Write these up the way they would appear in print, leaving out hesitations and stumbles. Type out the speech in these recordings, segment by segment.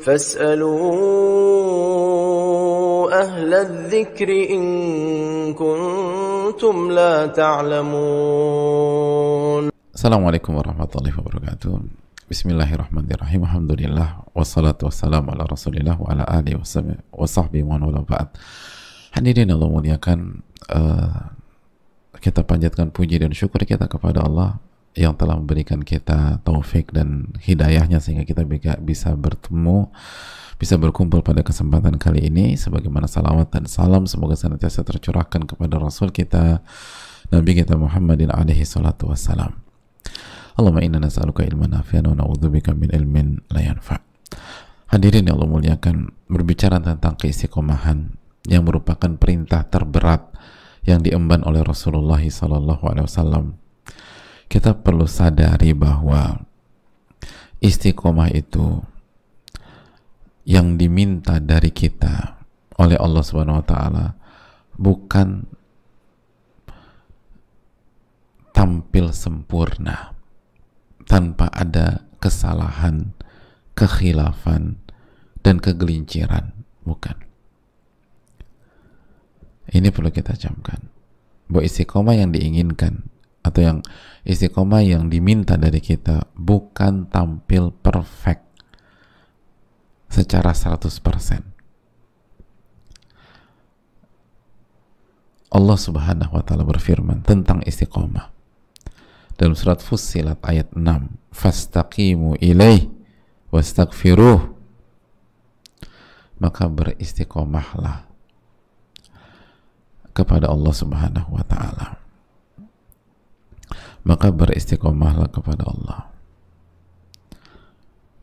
فاسألوا أهل الذكر إن كنتم لا تعلمون. Assalamualaikum warahmatullahi wabarakatuh. Bismillahirrahmanirrahim. Alhamdulillah wassalatu wassalamu ala Rasulillah wa ala alihi wa sahbihi wa wala ba'd. Hadirin Allah muliakan, kita panjatkan puji dan syukur kita kepada Allah yang telah memberikan kita taufik dan hidayahnya sehingga kita bisa bertemu, bisa berkumpul pada kesempatan kali ini. Sebagaimana salawat dan salam semoga senantiasa tercurahkan kepada Rasul kita, Nabi kita Muhammadin alaihi salatu wassalam. Allahumma inna nas'aluka ilman nafi'an wa na'udzubika min ilmin la yanfa'. Hadirin yang Allah muliakan, berbicara tentang keistiqomahan yang merupakan perintah terberat yang diemban oleh Rasulullah SAW, kita perlu sadari bahwa istiqomah itu yang diminta dari kita oleh Allah Subhanahu wa taala bukan tampil sempurna tanpa ada kesalahan, kekhilafan, dan kegelinciran, bukan. Ini perlu kita camkan bahwa istiqomah yang diinginkan atau yang istiqomah yang diminta dari kita bukan tampil perfect secara 100%. Allah Subhanahu wa taala berfirman tentang istiqomah dalam surat Fussilat ayat 6, fastaqimu ilaih wastaghfiruh, maka beristiqomahlah kepada Allah Subhanahu wa taala. Maka beristiqomahlah kepada Allah.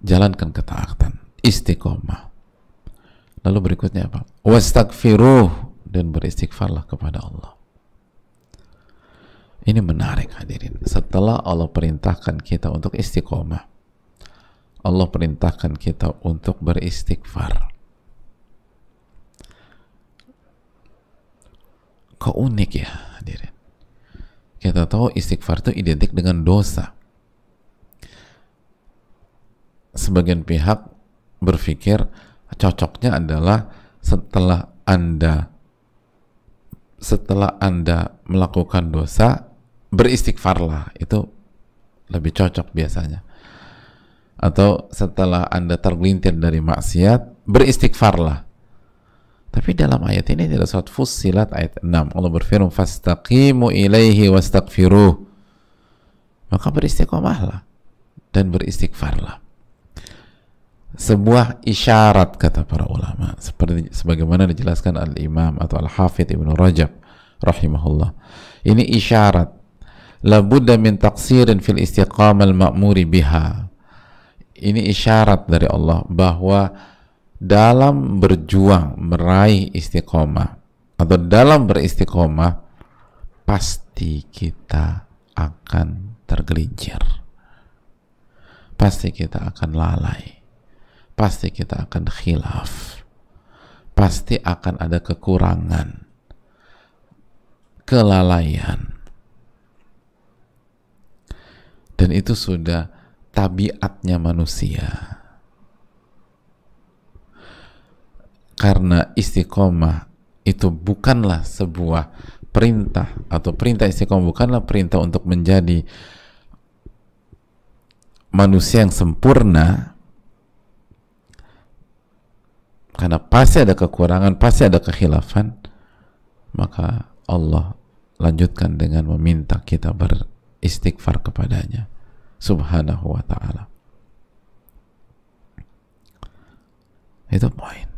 Jalankan ketaatan, istiqomah. Lalu berikutnya apa? Wastaghfiruh, dan beristighfarlah kepada Allah. Ini menarik hadirin. Setelah Allah perintahkan kita untuk istiqomah, Allah perintahkan kita untuk beristighfar. Kok unik ya hadirin? Kita tahu istighfar itu identik dengan dosa. Sebagian pihak berpikir cocoknya adalah setelah Anda melakukan dosa, beristighfarlah. Itu lebih cocok biasanya. Atau setelah Anda tergelintir dari maksiat, beristighfarlah. Tapi dalam ayat ini tidak, surat Fussilat ayat 6, Allah berfirman fastaqimu ilaihi wastaghfiruh, maka beristiqomahlah dan beristighfarlah. Sebuah isyarat, kata para ulama, seperti sebagaimana dijelaskan al-Imam atau al-Hafidh Ibnu Rajab rahimahullah. Ini isyarat la budda min taqsirin fil istiqamah al-ma'muri biha. Ini isyarat dari Allah bahwa dalam berjuang meraih istiqomah atau dalam beristiqomah pasti kita akan tergelincir, pasti kita akan lalai, pasti kita akan khilaf, pasti akan ada kekurangan, kelalaian, dan itu sudah tabiatnya manusia. Karena istiqomah itu bukanlah sebuah perintah, atau perintah istiqomah bukanlah perintah untuk menjadi manusia yang sempurna, karena pasti ada kekurangan, pasti ada kekhilafan. Maka Allah lanjutkan dengan meminta kita beristighfar kepadanya Subhanahu wa ta'ala. Itu poin.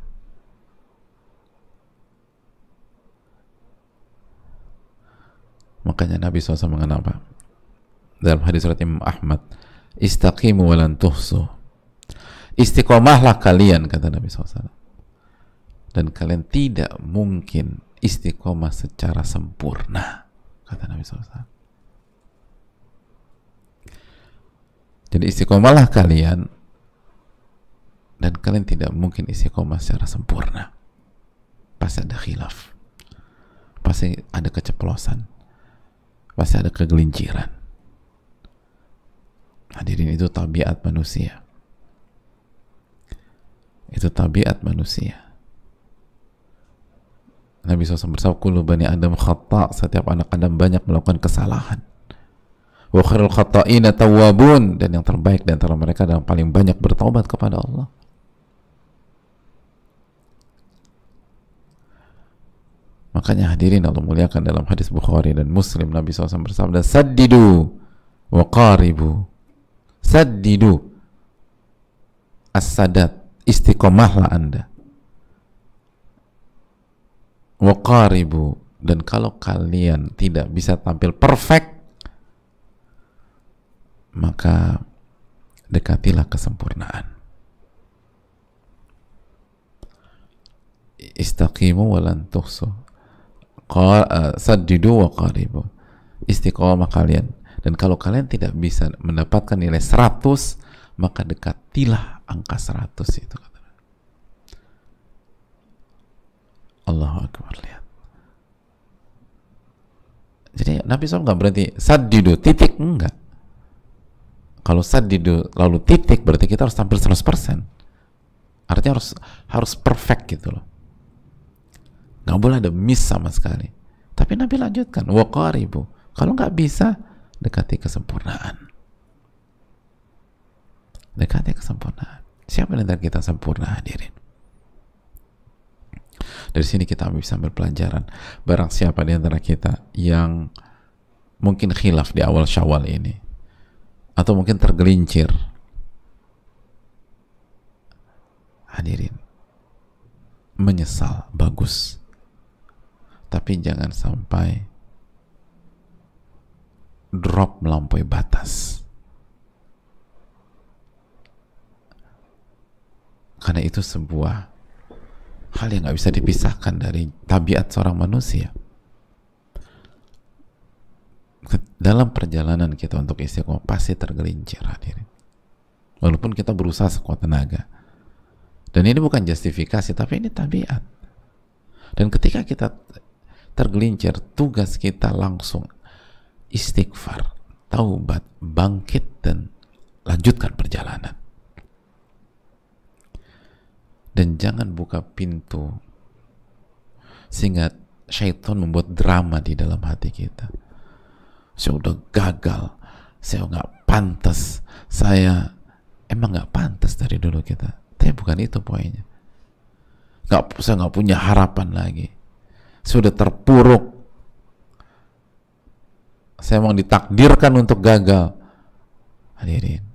Makanya Nabi SAW mengatakan dalam hadis surat Imam Ahmad, istaqimu walan tuhsu, istiqomahlah kalian, kata Nabi SAW, dan kalian tidak mungkin istiqomah secara sempurna, kata Nabi SAW. Jadi istiqomahlah kalian, dan kalian tidak mungkin istiqomah secara sempurna. Pasti ada khilaf, pasti ada keceplosan, pasti ada kegelinciran. Hadirin, itu tabiat manusia. Itu tabiat manusia. Nabi SAW bersabda, kullu bani Adam khata', setiap anak Adam banyak melakukan kesalahan. Wa khairul khata'ina tawwabun, dan yang terbaik di antara mereka adalah paling banyak bertaubat kepada Allah. Makanya hadirin Allah muliakan, dalam hadis Bukhari dan Muslim Nabi SAW bersabda, saddidu wa qaribu. Saddidu, as-sadat, istiqomahlah Anda. Wa qaribu, dan kalau kalian tidak bisa tampil perfect, maka dekatilah kesempurnaan. Istaqimu wa lan tuhsu. Saddidu wa qaribu. Istiqomah kalian, dan kalau kalian tidak bisa mendapatkan nilai 100, maka dekatilah angka 100 itu. Allahu Akbar, lihat. Jadi Nabi SAW nggak berarti saddidu titik, enggak. Kalau saddidu lalu titik, berarti kita harus tampil 100%. Artinya harus perfect gitu loh. Nggak boleh ada miss sama sekali. Tapi Nabi lanjutkan, wa qaribu. Kalau nggak bisa, dekati kesempurnaan. Dekati kesempurnaan. Siapa yang kita sempurna, hadirin? Dari sini kita bisa ambil pelajaran. Barang siapa di antara kita yang mungkin khilaf di awal Syawal ini, atau mungkin tergelincir, hadirin, menyesal, bagus. Tapi jangan sampai drop melampaui batas. Karena itu sebuah hal yang nggak bisa dipisahkan dari tabiat seorang manusia. Dalam perjalanan kita untuk istiqomah pasti tergelincir, hadirin. Walaupun kita berusaha sekuat tenaga. Dan ini bukan justifikasi, tapi ini tabiat. Dan ketika kita tergelincir, tugas kita langsung istighfar, taubat, bangkit, dan lanjutkan perjalanan. Dan jangan buka pintu sehingga syaitan membuat drama di dalam hati kita. Saya udah gagal, saya nggak pantas, saya emang nggak pantas dari dulu kita. Tapi bukan itu poinnya. Saya nggak punya harapan lagi. Sudah terpuruk. Saya mau ditakdirkan untuk gagal. Hadirin,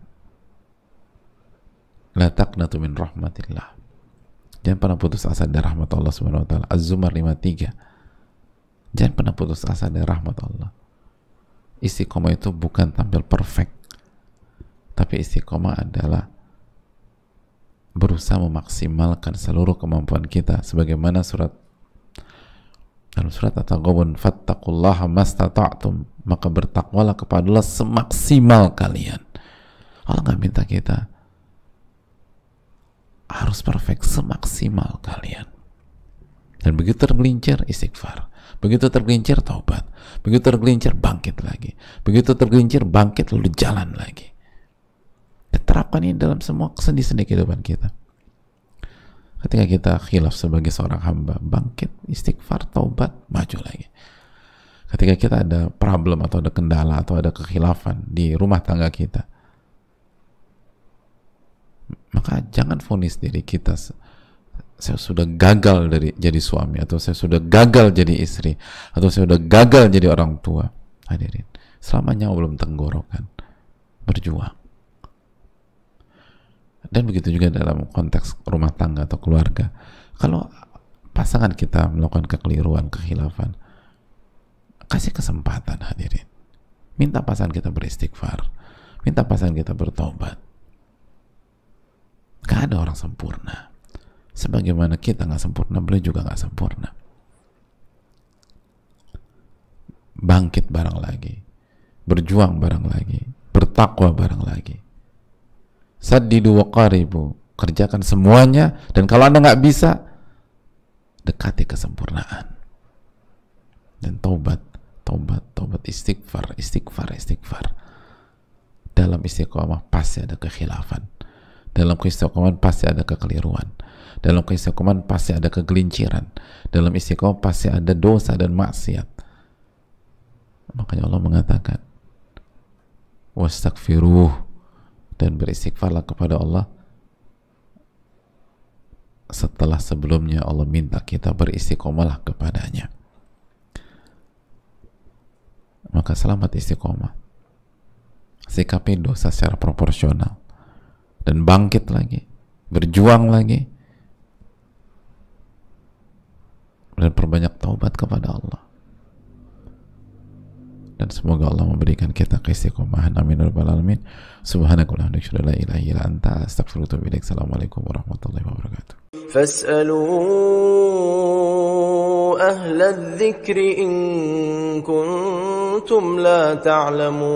la taqnatu min rahmatillah. Jangan pernah putus asa dari rahmat Allah Subhanahu wa taala. Az-Zumar 53. Jangan pernah putus asa dari rahmat Allah. Istiqomah itu bukan tampil perfect, tapi istiqomah adalah berusaha memaksimalkan seluruh kemampuan kita, sebagaimana dalam surat At-Taghabun, fattaqullaha mastata'tum, maka bertakwalah kepada Allah semaksimal kalian. Allah nggak minta kita harus perfect, semaksimal kalian. Dan begitu tergelincir, istighfar. Begitu tergelincir, taubat. Begitu tergelincir, bangkit lagi. Begitu tergelincir, bangkit, lalu jalan lagi. Terapkan ini dalam semua sendi-sendi kehidupan kita. Ketika kita khilaf sebagai seorang hamba, bangkit, istighfar, taubat, maju lagi. Ketika kita ada problem atau ada kendala atau ada kekhilafan di rumah tangga kita, maka jangan vonis diri kita, saya sudah gagal jadi suami, atau saya sudah gagal jadi istri, atau saya sudah gagal jadi orang tua. Hadirin, selamanya belum tenggorokan, berjuang. Dan begitu juga dalam konteks rumah tangga atau keluarga. Kalau pasangan kita melakukan kekeliruan, kekhilafan, kasih kesempatan, hadirin. Minta pasangan kita beristighfar, minta pasangan kita bertobat. Gak ada orang sempurna. Sebagaimana kita gak sempurna, beliau juga gak sempurna. Bangkit bareng lagi, berjuang bareng lagi, bertakwa bareng lagi. Saddidu wa qaribu, kerjakan semuanya, dan kalau Anda gak bisa, dekati kesempurnaan. Dan taubat, istighfar. Dalam istiqomah pasti ada kekhilafan. Dalam keistiqomahan pasti ada kekeliruan. Dalam keistiqomahan pasti ada kegelinciran. Dalam istiqomah pasti ada dosa dan maksiat. Makanya Allah mengatakan, wastaghfiruh, dan beristighfarlah kepada Allah setelah sebelumnya Allah minta kita beristiqomahlah kepadanya. Maka selamat istiqomah, sikapi dosa secara proporsional, dan bangkit lagi, berjuang lagi, dan perbanyak taubat kepada Allah. Dan semoga Allah memberikan kita keistiqomahan. Amin ya rabbal alamin. Subhanakallahumma wa bihamdika la ilaha illa anta astaghfiruka wa atubu ilaik. Assalamualaikum warahmatullahi wabarakatuh. فاسألوا أهل الذكر إن كنتم لا تعلمون